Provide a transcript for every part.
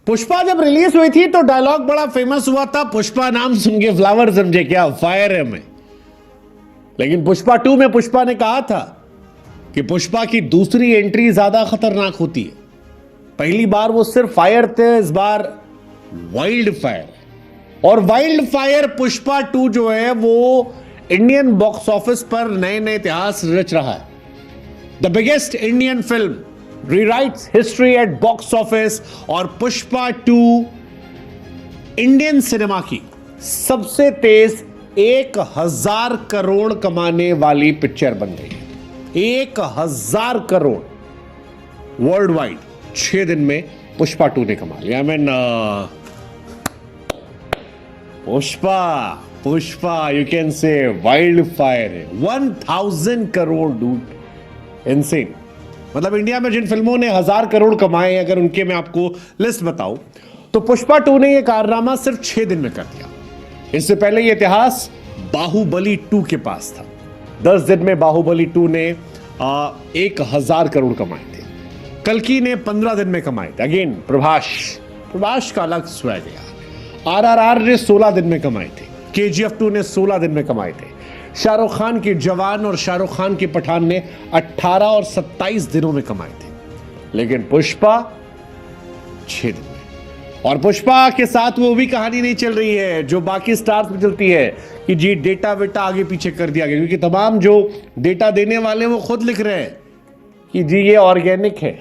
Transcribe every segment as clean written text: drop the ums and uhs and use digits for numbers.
पुष्पा जब रिलीज हुई थी तो डायलॉग बड़ा फेमस हुआ था, पुष्पा नाम सुन के फ्लावर समझे क्या, फायर है मैं। लेकिन पुष्पा 2 में पुष्पा ने कहा था कि पुष्पा की दूसरी एंट्री ज्यादा खतरनाक होती है। पहली बार वो सिर्फ फायर थे, इस बार वाइल्ड फायर। और वाइल्ड फायर पुष्पा 2 जो है वो इंडियन बॉक्स ऑफिस पर नए नए इतिहास रच रहा है। The biggest Indian film rewrites history at box office और पुष्पा 2 इंडियन सिनेमा की सबसे तेज 1000 करोड़ कमाने वाली पिक्चर बन गई है। 1000 करोड़ वर्ल्ड वाइड 6 दिन में पुष्पा 2 ने कमा लिया। Pushpa you can say wild fire है। 1000 करोड़ डूड, इनसेन। मतलब इंडिया में जिन फिल्मों ने 1000 करोड़ कमाए, अगर उनके मैं आपको लिस्ट बताऊं तो पुष्पा 2 ने यह कारनामा सिर्फ 6 दिन में कर दिया। इससे पहले यह इतिहास बाहुबली 2 के पास था। 10 दिन में बाहुबली 2 ने 1000 करोड़ कमाए थे। कल्कि ने 15 दिन में कमाए थे। अगेन प्रभास का अलग स्वैग है। RRR ने 16 दिन में कमाए थे। KGF 2 ने 16 दिन में कमाए थे। शाहरुख खान की जवान और शाहरुख खान की पठान ने 18 और 27 दिनों में कमाए थे। लेकिन पुष्पा 6 दिन में। और पुष्पा के साथ वो भी कहानी नहीं चल रही है जो बाकी स्टार्स में चलती है कि जी डेटा वेटा आगे पीछे कर दिया गया, क्योंकि तमाम जो डेटा देने वाले वो खुद लिख रहे हैं कि जी ये ऑर्गेनिक है,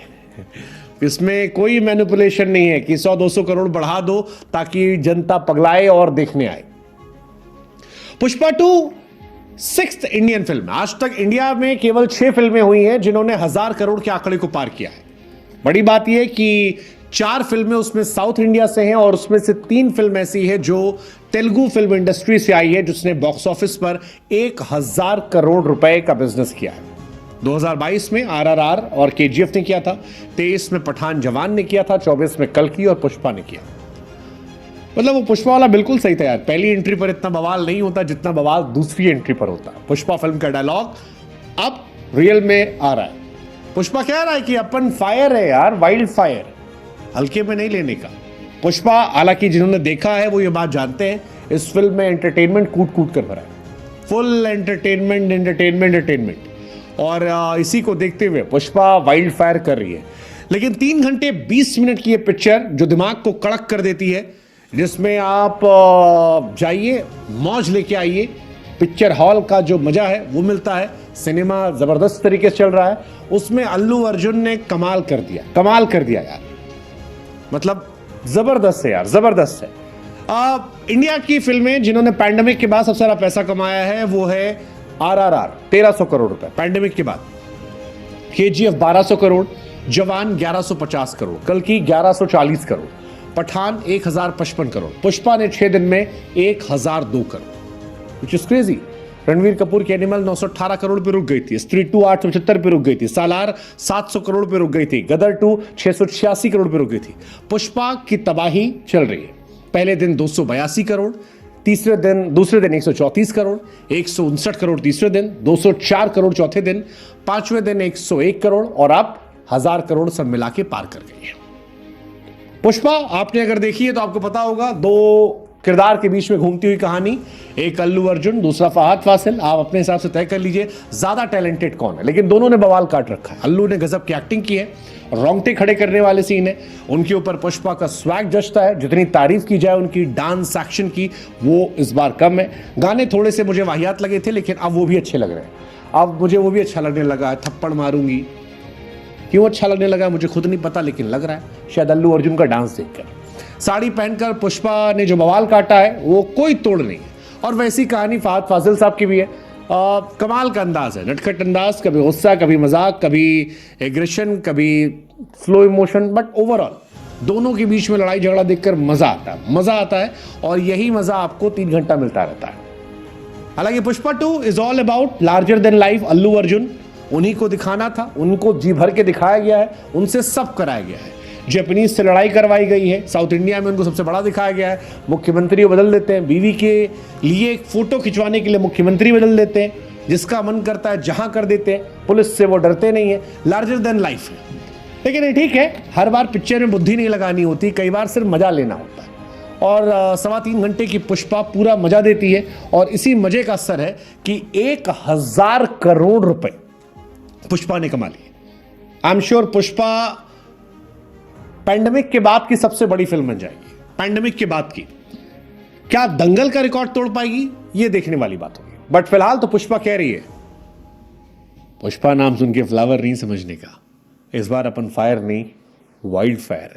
इसमें कोई मैनिपुलेशन नहीं है कि 100-200 करोड़ बढ़ा दो ताकि जनता पगलाए और देखने आए। Pushpa 2 6th Indian film. आज तक इंडिया में केवल 6 फिल्में हुई हैं जिन्होंने 1000 करोड़ के आंकड़े को पार किया है। बड़ी बात यह कि 4 फिल्में उसमें साउथ इंडिया से हैं और उसमें से 3 फिल्म ऐसी है जो तेलुगु फिल्म इंडस्ट्री से आई है, जिसने बॉक्स ऑफिस पर 1000 करोड़ रुपए का बिजनेस किया है। 2022 में RRR और KGF ने किया था, 23 में पठान जवान ने किया था, 24 में कल्कि और पुष्पा ने किया। मतलब वो पुष्पा वाला बिल्कुल सही था यार। पहली एंट्री पर इतना बवाल नहीं होता जितना बवाल दूसरी एंट्री पर होता। पुष्पा फिल्म का डायलॉग अब रियल में आ रहा है। पुष्पा कह रहा है कि अपन फायर है यार, वाइल्ड फायर, हल्के में नहीं लेने का। पुष्पा, हालांकि जिन्होंने देखा है वो ये बात जानते हैं, इस फिल्म में एंटरटेनमेंट कूट कूट कर भरा है। Full entertainment. और इसी को देखते हुए पुष्पा वाइल्ड फायर कर रही है। लेकिन 3 घंटे 20 मिनट की ये पिक्चर जो दिमाग को कड़क कर देती है, जिसमें आप जाइए, मौज लेके आइए। पिक्चर हॉल का जो मजा है वो मिलता है। सिनेमा जबरदस्त तरीके से चल रहा है। उसमें अल्लू अर्जुन ने कमाल कर दिया यार। मतलब जबरदस्त है यार, जबरदस्त है। इंडिया की फिल्में जिन्होंने पैंडेमिक के बाद सबसे सारा पैसा कमाया है वो है RRR 1300 करोड़ रुपए पैंडेमिक के बाद, KGF 1200 करोड़, जवान 1150 करोड़, कल्कि 1140 करोड़, पठान 1055 करोड़, पुष्पा ने 6 दिन में 1002 crore, which is crazy. Ranveer Kapoor की एनिमल 918 करोड़ पे रुक गई थी, स्त्री 2 875 पे रुक गई थी, सालार 700 करोड़ पे रुक गई थी, गदर 2 686 करोड़ पे रुक गई थी। पुष्पा की तबाही चल रही है। पहले दिन 282 करोड़, दूसरे दिन 134 करोड़, 159 करोड़ तीसरे दिन, 204 करोड़ चौथे दिन, 5वें दिन 101 करोड़ और अब 1000 करोड़ सब मिला के पार कर गई है। पुष्पा आपने अगर देखी है तो आपको पता होगा, 2 किरदार के बीच में घूमती हुई कहानी, एक अल्लू अर्जुन, दूसरा फहद फासिल। आप अपने हिसाब से तय कर लीजिए ज्यादा टैलेंटेड कौन है, लेकिन दोनों ने बवाल काट रखा है। अल्लू ने गजब की एक्टिंग की है, रोंगटे खड़े करने वाले सीन है उनके ऊपर। पुष्पा का स्वैग जचता है। जितनी तारीफ की जाए उनकी डांस एक्शन की वो इस बार कम है। गाने थोड़े से मुझे वाहियात लगे थे, लेकिन अब वो भी अच्छे लग रहे हैं। अब मुझे वो भी अच्छा लगने लगा है। थप्पड़ मारूंगी, क्यों अच्छा लगने लगा मुझे खुद नहीं पता, लेकिन लग रहा है शायद अल्लू अर्जुन का डांस देखकर। साड़ी पहनकर पुष्पा ने जो बवाल काटा है वो कोई तोड़ नहीं है। और वैसी कहानी फहद फासिल साहब की भी है। कमाल का अंदाज है, नटखट अंदाज, कभी गुस्सा, कभी मजाक, कभी एग्रेशन, कभी स्लो इमोशन, बट ओवरऑल दोनों के बीच में लड़ाई झगड़ा देखकर मजा आता है। और यही मजा आपको 3 घंटा मिलता रहता है। हालांकि Pushpa 2 is all about larger than life Allu Arjun. उन्हीं को दिखाना था, उनको जी भर के दिखाया गया है, उनसे सब कराया गया है। जापानीज से लड़ाई करवाई गई है, साउथ इंडिया में उनको सबसे बड़ा दिखाया गया है। मुख्यमंत्री बदल देते हैं, बीवी के लिए एक फोटो खिंचवाने के लिए मुख्यमंत्री बदल देते हैं, जिसका मन करता है जहां कर देते हैं। पुलिस से वो डरते नहीं है, लार्जर देन लाइफ है। लेकिन ये ठीक है, हर बार पिक्चर में बुद्धि नहीं लगानी होती, कई बार सिर्फ मजा लेना होता है। और 3.25 घंटे की पुष्पा पूरा मजा देती है। और इसी मजे का असर है कि 1000 करोड़ रुपए पुष्पा ने कमा लिए। I am sure Pushpa pandemic के बाद की सबसे बड़ी फिल्म बन जाएगी। पैंडेमिक के बाद की क्या दंगल का रिकॉर्ड तोड़ पाएगी, ये देखने वाली बात होगी। बट फिलहाल तो पुष्पा कह रही है, पुष्पा नाम सुन के फ्लावर नहीं समझने का, इस बार अपन फायर नहीं वाइल्ड फायर